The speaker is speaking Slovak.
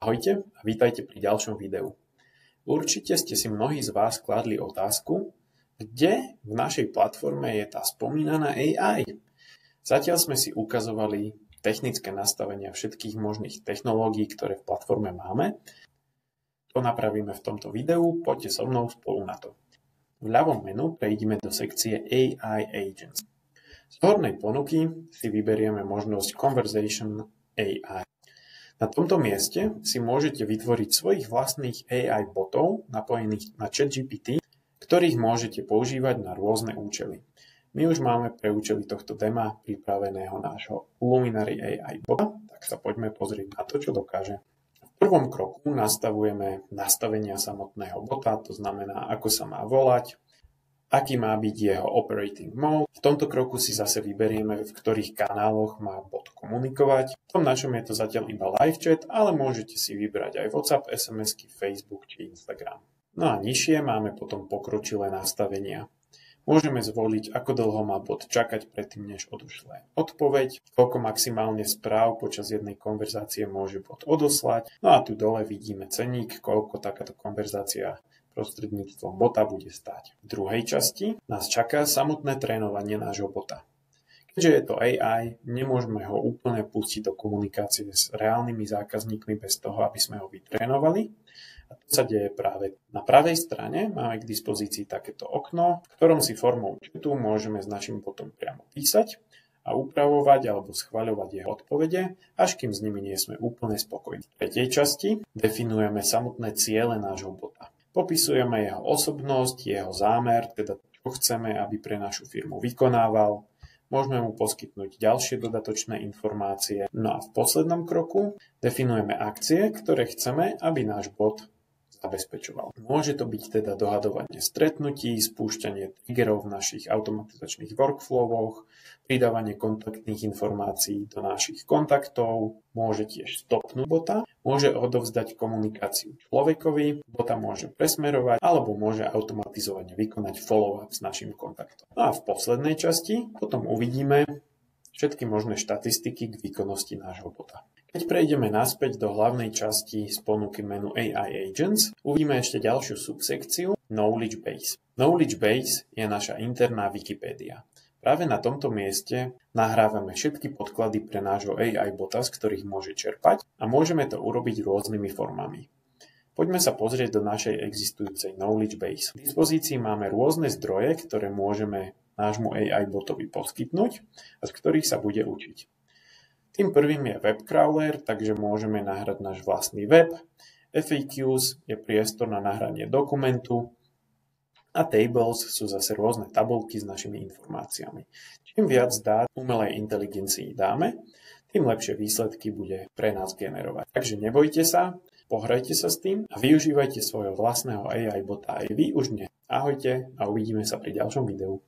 Ahojte a vítajte pri ďalšom videu. Určite ste si mnohí z vás kladli otázku, kde v našej platforme je tá spomínaná AI. Zatiaľ sme si ukazovali technické nastavenia všetkých možných technológií, ktoré v platforme máme. To napravíme v tomto videu, poďte so mnou spolu na to. V ľavom menu prejdeme do sekcie AI Agents. Z hornej ponuky si vyberieme možnosť Conversation AI. Na tomto mieste si môžete vytvoriť svojich vlastných AI botov napojených na ChatGPT, ktorých môžete používať na rôzne účely. My už máme pre účely tohto dema pripraveného nášho Luminary AI bota, tak sa poďme pozrieť na to, čo dokáže. V prvom kroku nastavujeme nastavenia samotného bota, to znamená, ako sa má volať, aký má byť jeho operating mode. V tomto kroku si zase vyberieme, v ktorých kanáloch má bot komunikovať. V tom našom je to zatiaľ iba live chat, ale môžete si vybrať aj WhatsApp, SMS-ky, Facebook či Instagram. No a nižšie máme potom pokročilé nastavenia. Môžeme zvoliť, ako dlho má bot čakať predtým, než odošle odpoveď, koľko maximálne správ počas jednej konverzácie môže bot odoslať. No a tu dole vidíme cenník, koľko takáto konverzácia prostredníctvom bota bude stáť. V druhej časti nás čaká samotné trénovanie nášho bota. Keďže je to AI, nemôžeme ho úplne pustiť do komunikácie s reálnymi zákazníkmi bez toho, aby sme ho vytrénovali. A to sa deje práve na pravej strane. Máme k dispozícii takéto okno, v ktorom si formou chatu môžeme s našim botom priamo písať a upravovať alebo schvaľovať jeho odpovede, až kým s nimi nie sme úplne spokojní. V tretej časti definujeme samotné ciele nášho bota. Popisujeme jeho osobnosť, jeho zámer, teda čo chceme, aby pre našu firmu vykonával. Môžeme mu poskytnúť ďalšie dodatočné informácie. No a v poslednom kroku definujeme akcie, ktoré chceme, aby náš bot zabezpečoval. Môže to byť teda dohadovanie stretnutí, spúšťanie triggerov v našich automatizačných workflowoch, pridávanie kontaktných informácií do našich kontaktov, môže tiež stopnúť bota, môže odovzdať komunikáciu človekovi, bota môže presmerovať alebo môže automatizovane vykonať follow-up s našim kontaktom. No a v poslednej časti potom uvidíme všetky možné štatistiky k výkonnosti nášho bota. Keď prejdeme naspäť do hlavnej časti z ponuky menu AI Agents, uvidíme ešte ďalšiu subsekciu Knowledge Base. Knowledge Base je naša interná Wikipédia. Práve na tomto mieste nahrávame všetky podklady pre nášho AI bota, z ktorých môže čerpať a môžeme to urobiť rôznymi formami. Poďme sa pozrieť do našej existujúcej Knowledge Base. V dispozícii máme rôzne zdroje, ktoré môžeme nášmu AI botovi poskytnúť a z ktorých sa bude učiť. Tým prvým je web crawler, takže môžeme nahrať náš vlastný web. FAQs je priestor na nahranie dokumentu a tables sú zase rôzne tabulky s našimi informáciami. Čím viac dát umelej inteligencii dáme, tým lepšie výsledky bude pre nás generovať. Takže nebojte sa, pohrajte sa s tým a využívajte svojho vlastného AI bota aj vy už dnes. Ahojte a uvidíme sa pri ďalšom videu.